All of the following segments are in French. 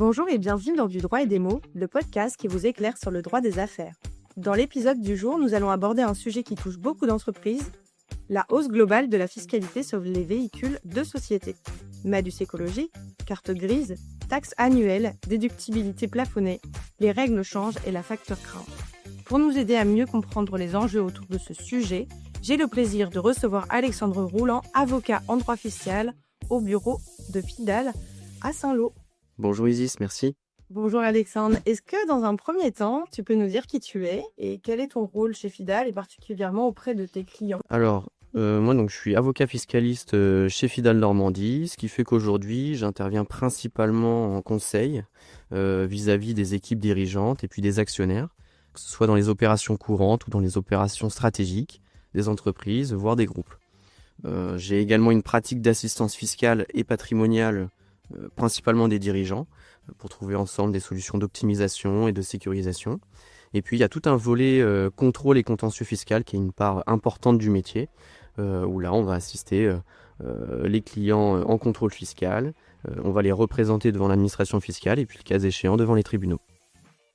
Bonjour et bienvenue dans Du droit et des mots, le podcast qui vous éclaire sur le droit des affaires. Dans l'épisode du jour, nous allons aborder un sujet qui touche beaucoup d'entreprises, la hausse globale de la fiscalité sur les véhicules de société. Malus écologique, carte grise, taxe annuelle, déductibilité plafonnée, les règles changent et la facture craint. Pour nous aider à mieux comprendre les enjeux autour de ce sujet, j'ai le plaisir de recevoir Alexandre Rouland, avocat en droit fiscal, au bureau de FIDAL à Saint-Lô. Bonjour Isis, merci. Bonjour Alexandre, est-ce que dans un premier temps, tu peux nous dire qui tu es et quel est ton rôle chez FIDAL et particulièrement auprès de tes clients? Alors, moi je suis avocat fiscaliste chez FIDAL Normandie, ce qui fait qu'aujourd'hui j'interviens principalement en conseil vis-à-vis des équipes dirigeantes et puis des actionnaires, que ce soit dans les opérations courantes ou dans les opérations stratégiques des entreprises, voire des groupes. J'ai également une pratique d'assistance fiscale et patrimoniale, principalement des dirigeants, pour trouver ensemble des solutions d'optimisation et de sécurisation. Et puis il y a tout un volet contrôle et contentieux fiscal qui est une part importante du métier, où là on va assister les clients en contrôle fiscal, on va les représenter devant l'administration fiscale et puis le cas échéant devant les tribunaux.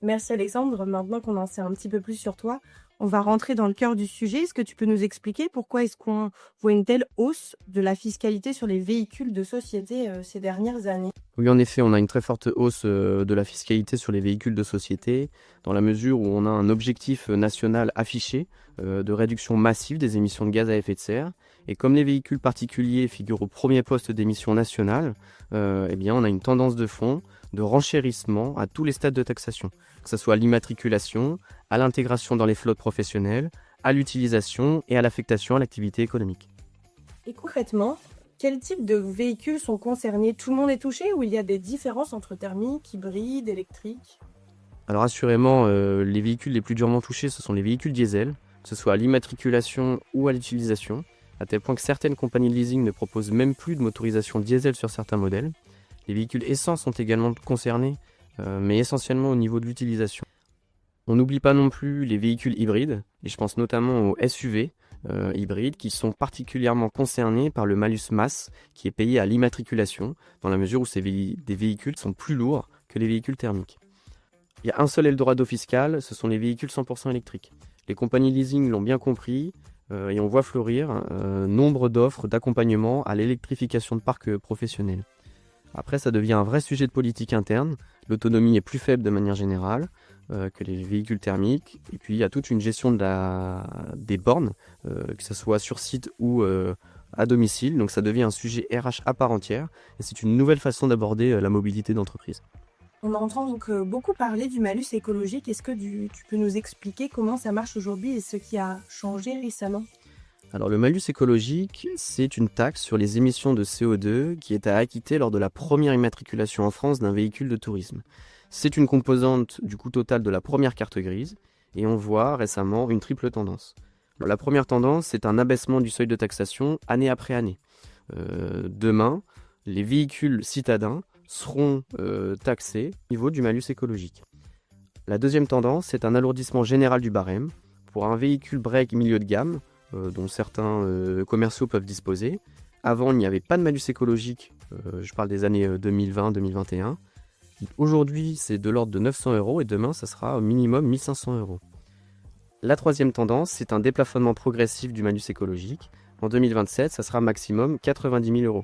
Merci Alexandre, maintenant qu'on en sait un petit peu plus sur toi, on va rentrer dans le cœur du sujet. Est-ce que tu peux nous expliquer pourquoi est-ce qu'on voit une telle hausse de la fiscalité sur les véhicules de société ces dernières années? Oui, en effet, on a une très forte hausse de la fiscalité sur les véhicules de société, dans la mesure où on a un objectif national affiché de réduction massive des émissions de gaz à effet de serre. Et comme les véhicules particuliers figurent au premier poste d'émissions nationales, eh bien, on a une tendance de fond de renchérissement à tous les stades de taxation, que ce soit à l'immatriculation, à l'intégration dans les flottes professionnelles, à l'utilisation et à l'affectation à l'activité économique. Et concrètement, quel type de véhicules sont concernés? Tout le monde est touché ou il y a des différences entre thermiques, hybrides, électriques? Alors assurément, les véhicules les plus durement touchés, ce sont les véhicules diesel, que ce soit à l'immatriculation ou à l'utilisation, à tel point que certaines compagnies de leasing ne proposent même plus de motorisation diesel sur certains modèles. Les véhicules essence sont également concernés, mais essentiellement au niveau de l'utilisation. On n'oublie pas non plus les véhicules hybrides, et je pense notamment aux SUV hybrides qui sont particulièrement concernés par le malus masse qui est payé à l'immatriculation, dans la mesure où des véhicules sont plus lourds que les véhicules thermiques. Il y a un seul Eldorado fiscal, ce sont les véhicules 100% électriques. Les compagnies leasing l'ont bien compris, et on voit fleurir nombre d'offres d'accompagnement à l'électrification de parcs professionnels. Après, ça devient un vrai sujet de politique interne. L'autonomie est plus faible de manière générale que les véhicules thermiques. Et puis, il y a toute une gestion des bornes, que ce soit sur site ou à domicile. Donc, ça devient un sujet RH à part entière. Et c'est une nouvelle façon d'aborder la mobilité d'entreprise. On entend donc beaucoup parler du malus écologique. Est-ce que tu peux nous expliquer comment ça marche aujourd'hui et ce qui a changé récemment? Alors le malus écologique, c'est une taxe sur les émissions de CO2 qui est à acquitter lors de la première immatriculation en France d'un véhicule de tourisme. C'est une composante du coût total de la première carte grise et on voit récemment une triple tendance. Alors, la première tendance, c'est un abaissement du seuil de taxation année après année. Demain, les véhicules citadins seront taxés au niveau du malus écologique. La deuxième tendance, c'est un alourdissement général du barème. Pour un véhicule break milieu de gamme, dont certains commerciaux peuvent disposer. Avant, il n'y avait pas de malus écologique, je parle des années 2020-2021. Aujourd'hui, c'est de l'ordre de 900 € et demain, ça sera au minimum 1500 €. La troisième tendance, c'est un déplafonnement progressif du malus écologique. En 2027, ça sera maximum 90 000 €.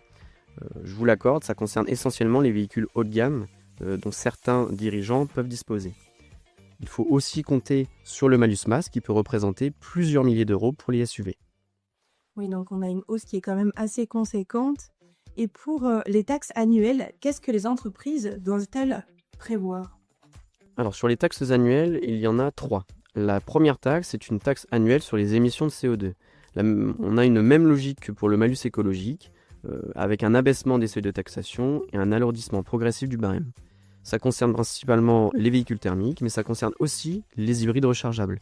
Je vous l'accorde, ça concerne essentiellement les véhicules haut de gamme dont certains dirigeants peuvent disposer. Il faut aussi compter sur le malus masse qui peut représenter plusieurs milliers d'euros pour les SUV. Oui, donc on a une hausse qui est quand même assez conséquente. Et pour les taxes annuelles, qu'est-ce que les entreprises doivent-elles prévoir? Alors sur les taxes annuelles, il y en a 3. La première taxe est une taxe annuelle sur les émissions de CO2. Là, on a une même logique que pour le malus écologique, avec un abaissement des seuils de taxation et un alourdissement progressif du barème. Ça concerne principalement les véhicules thermiques, mais ça concerne aussi les hybrides rechargeables.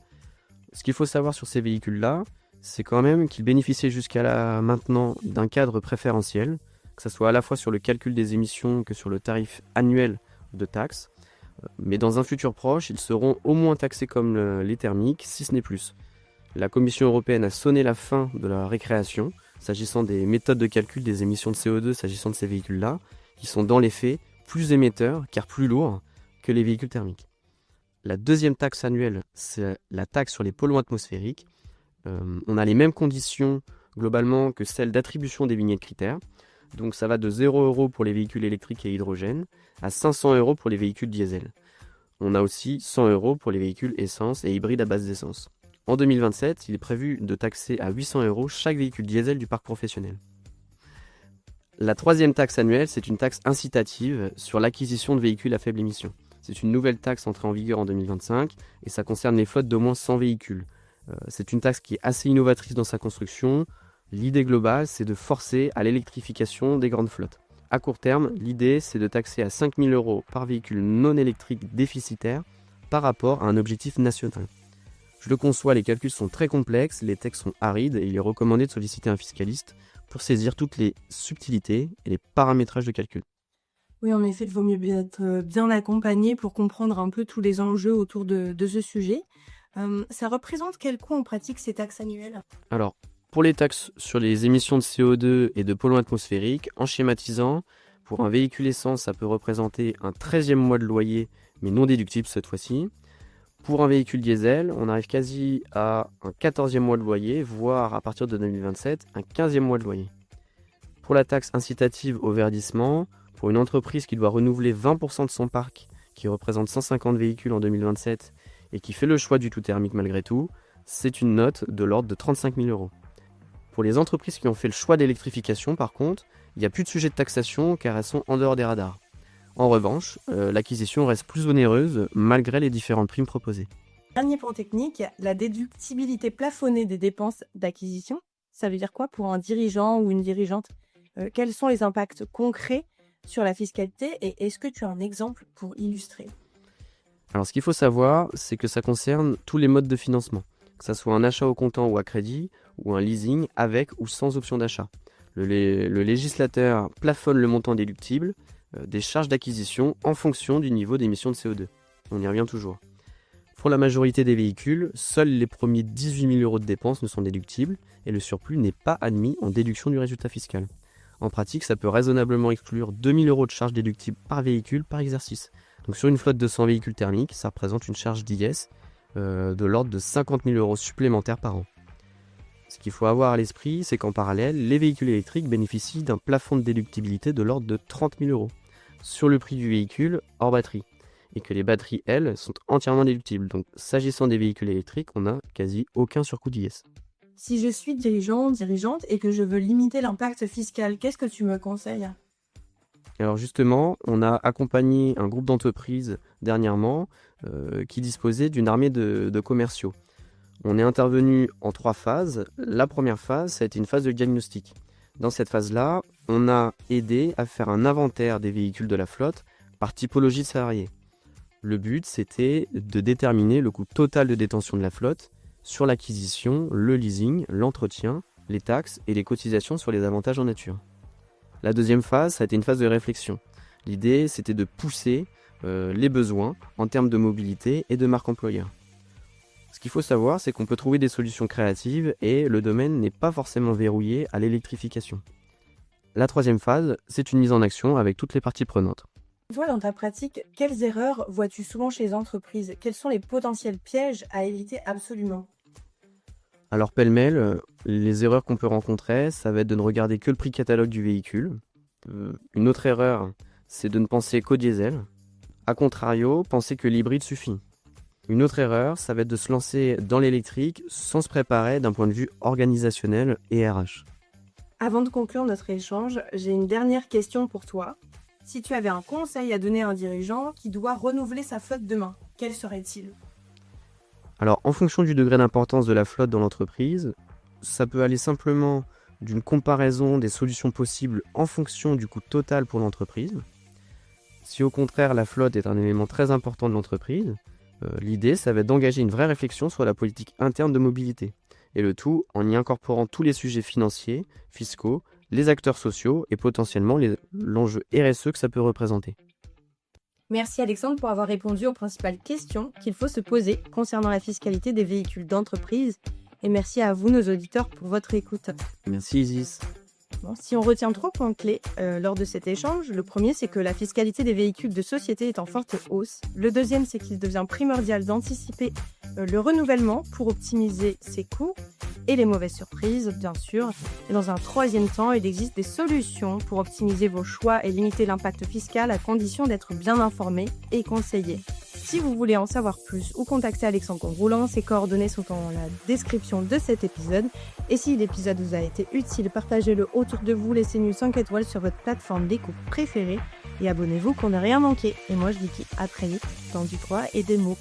Ce qu'il faut savoir sur ces véhicules-là, c'est quand même qu'ils bénéficiaient jusqu'à là maintenant d'un cadre préférentiel, que ce soit à la fois sur le calcul des émissions que sur le tarif annuel de taxes. Mais dans un futur proche, ils seront au moins taxés comme les thermiques, si ce n'est plus. La Commission européenne a sonné la fin de la récréation, s'agissant des méthodes de calcul des émissions de CO2 s'agissant de ces véhicules-là, qui sont dans les faits plus émetteur, car plus lourd que les véhicules thermiques. La deuxième taxe annuelle, c'est la taxe sur les polluants atmosphériques. On a les mêmes conditions globalement que celles d'attribution des vignettes critères. Donc ça va de 0 € pour les véhicules électriques et hydrogène à 500 € pour les véhicules diesel. On a aussi 100 € pour les véhicules essence et hybrides à base d'essence. En 2027, il est prévu de taxer à 800 € chaque véhicule diesel du parc professionnel. La troisième taxe annuelle, c'est une taxe incitative sur l'acquisition de véhicules à faible émission. C'est une nouvelle taxe entrée en vigueur en 2025 et ça concerne les flottes d'au moins 100 véhicules. C'est une taxe qui est assez innovatrice dans sa construction. L'idée globale, c'est de forcer à l'électrification des grandes flottes. À court terme, l'idée, c'est de taxer à 5 000 € par véhicule non électrique déficitaire par rapport à un objectif national. Je le conçois, les calculs sont très complexes, les textes sont arides et il est recommandé de solliciter un fiscaliste pour saisir toutes les subtilités et les paramétrages de calcul. Oui, en effet, il vaut mieux être bien accompagné pour comprendre un peu tous les enjeux autour de ce sujet. Ça représente quel coût en pratique ces taxes annuelles? Alors, pour les taxes sur les émissions de CO2 et de polluants atmosphériques, en schématisant, pour un véhicule essence, ça peut représenter un 13e mois de loyer, mais non déductible cette fois-ci. Pour un véhicule diesel, on arrive quasi à un 14e mois de loyer, voire à partir de 2027, un 15e mois de loyer. Pour la taxe incitative au verdissement, pour une entreprise qui doit renouveler 20% de son parc, qui représente 150 véhicules en 2027, et qui fait le choix du tout thermique malgré tout, c'est une note de l'ordre de 35 000 €. Pour les entreprises qui ont fait le choix d'électrification, par contre, il n'y a plus de sujet de taxation car elles sont en dehors des radars. En revanche, l'acquisition reste plus onéreuse malgré les différentes primes proposées. Dernier point technique, la déductibilité plafonnée des dépenses d'acquisition, ça veut dire quoi pour un dirigeant ou une dirigeante? Quels sont les impacts concrets sur la fiscalité et est-ce que tu as un exemple pour illustrer? Alors ce qu'il faut savoir, c'est que ça concerne tous les modes de financement, que ce soit un achat au comptant ou à crédit, ou un leasing avec ou sans option d'achat. Le législateur plafonne le montant déductible des charges d'acquisition en fonction du niveau d'émission de CO2. On y revient toujours. Pour la majorité des véhicules, seuls les premiers 18 000 € de dépenses ne sont déductibles et le surplus n'est pas admis en déduction du résultat fiscal. En pratique, ça peut raisonnablement exclure 2 000 € de charges déductibles par véhicule par exercice. Donc sur une flotte de 100 véhicules thermiques, ça représente une charge d'IS de l'ordre de 50 000 € supplémentaires par an. Ce qu'il faut avoir à l'esprit, c'est qu'en parallèle, les véhicules électriques bénéficient d'un plafond de déductibilité de l'ordre de 30 000 € sur le prix du véhicule hors batterie. Et que les batteries, elles, sont entièrement déductibles. Donc s'agissant des véhicules électriques, on n'a quasi aucun surcoût d'IS. Si je suis dirigeante et que je veux limiter l'impact fiscal, qu'est-ce que tu me conseilles? Alors justement, on a accompagné un groupe d'entreprises dernièrement qui disposait d'une armée de commerciaux. On est intervenu en 3 phases. La première phase, ça a été une phase de diagnostic. Dans cette phase-là, on a aidé à faire un inventaire des véhicules de la flotte par typologie de salariés. Le but, c'était de déterminer le coût total de détention de la flotte sur l'acquisition, le leasing, l'entretien, les taxes et les cotisations sur les avantages en nature. La deuxième phase, ça a été une phase de réflexion. L'idée, c'était de pousser les besoins en termes de mobilité et de marque employeur. Ce qu'il faut savoir, c'est qu'on peut trouver des solutions créatives et le domaine n'est pas forcément verrouillé à l'électrification. La troisième phase, c'est une mise en action avec toutes les parties prenantes. Toi, dans ta pratique, quelles erreurs vois-tu souvent chez les entreprises? Quels sont les potentiels pièges à éviter absolument? Alors pêle-mêle, les erreurs qu'on peut rencontrer, ça va être de ne regarder que le prix catalogue du véhicule. Une autre erreur, c'est de ne penser qu'au diesel. A contrario, penser que l'hybride suffit. Une autre erreur, ça va être de se lancer dans l'électrique sans se préparer d'un point de vue organisationnel et RH. Avant de conclure notre échange, j'ai une dernière question pour toi. Si tu avais un conseil à donner à un dirigeant qui doit renouveler sa flotte demain, quel serait-il? Alors, en fonction du degré d'importance de la flotte dans l'entreprise, ça peut aller simplement d'une comparaison des solutions possibles en fonction du coût total pour l'entreprise. Si au contraire la flotte est un élément très important de l'entreprise, l'idée, ça va être d'engager une vraie réflexion sur la politique interne de mobilité. Et le tout en y incorporant tous les sujets financiers, fiscaux, les acteurs sociaux et potentiellement l'enjeu RSE que ça peut représenter. Merci Alexandre pour avoir répondu aux principales questions qu'il faut se poser concernant la fiscalité des véhicules d'entreprise. Et merci à vous, nos auditeurs, pour votre écoute. Merci Isis. Bon, si on retient 3 points clés lors de cet échange, le premier c'est que la fiscalité des véhicules de société est en forte hausse. Le deuxième c'est qu'il devient primordial d'anticiper le renouvellement pour optimiser ses coûts et les mauvaises surprises, bien sûr. Et dans un troisième temps, il existe des solutions pour optimiser vos choix et limiter l'impact fiscal à condition d'être bien informé et conseillé. Si vous voulez en savoir plus ou contacter Alexandre Rouland, ses coordonnées sont dans la description de cet épisode. Et si l'épisode vous a été utile, partagez-le autour de vous, laissez-nous 5 étoiles sur votre plateforme d'écoute préférée et abonnez-vous pour ne rien manquer. Et moi je vous dis à très vite dans du droit et des mots.